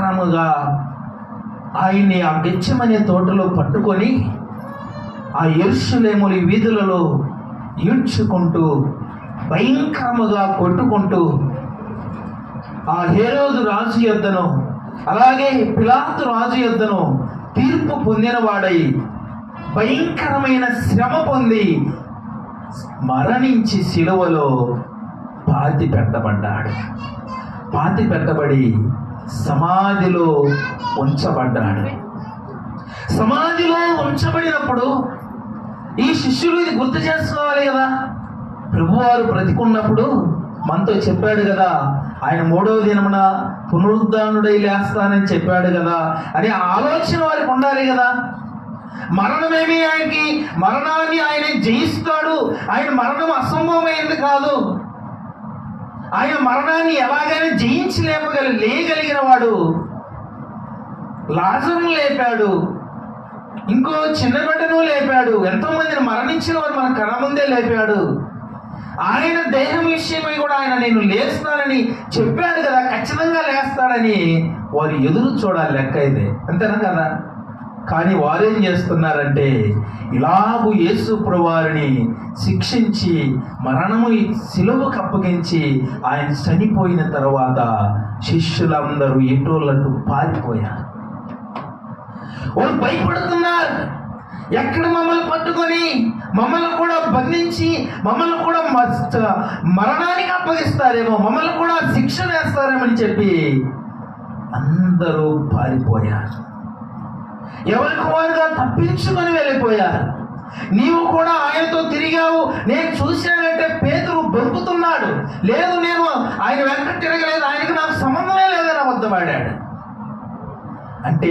భయంకరముగా ఆయన్ని ఆ గెత్సేమనే తోటలో పట్టుకొని ఆ యెరూషలేము వీధులలో ఈడ్చుకుంటూ భయంకరముగా కొట్టుకుంటూ ఆ హేరోదు రాజు యొద్దను అలాగే పిలాతు రాజు యొద్దను తీర్పు పొందినవాడై భయంకరమైన శ్రమ పొంది మరణించి శిలువలో పాతి పెట్టబడి సమాధిలో ఉంచబడ్డాడు. సమాధిలో ఉంచబడినప్పుడు ఈ శిష్యులు ఇది గుర్తు చేసుకోవాలి కదా. ప్రభువారు బ్రతికున్నప్పుడు మనతో చెప్పాడు కదా, ఆయన 3వ దినమున పునరుద్ధానుడై లేస్తానని చెప్పాడు కదా అని ఆలోచన వారికి ఉండాలి కదా. మరణమేమి ఆయనకి, మరణాన్ని ఆయన జయిస్తాడు. ఆయన మరణం అసంభవమైనది కాదు. ఆయన మరణాన్ని ఎలాగైనా లేయగలిగిన వాడు. లాజరును లేపాడు, ఇంకో చిన్న బిడ్డను లేపాడు, ఎంతో మందిని మరణించిన వారు మన కళ్ళ ముందే లేపాడు. ఆయన దేహం విషయమై కూడా ఆయన నేను లేస్తానని చెప్పాడు కదా, ఖచ్చితంగా లేస్తాడని వారు ఎదురు చూడాలి. లెక్క ఇదే, అంతేనా కదా. కానీ వారేం చేస్తున్నారంటే ఇలాగూ యేసు ప్రభువారిని శిక్షించి మరణము శిలువకు అప్పగించి ఆయన చనిపోయిన తర్వాత శిష్యులందరూ ఎటోళ్ళంటూ పారిపోయారు. వాళ్ళు భయపడుతున్నారు. ఎక్కడ మమ్మల్ని పట్టుకొని మమ్మల్ని కూడా బంధించి మమ్మల్ని కూడా మరణానికి అప్పగిస్తారేమో, మమ్మల్ని కూడా శిక్ష వేస్తారేమని చెప్పి అందరూ పారిపోయారు. ఎవరికి వారుగా తప్పించుకొని వెళ్ళిపోయారు. నీవు కూడా ఆయనతో తిరిగావు, నేను చూశానంటే పేతురు బొరుకుతున్నాడు. లేదు, నేను ఆయన వెంట తిరగలేదు, ఆయనకు నాకు సంబంధమే లేదని అబద్ధమాడాడు. అంటే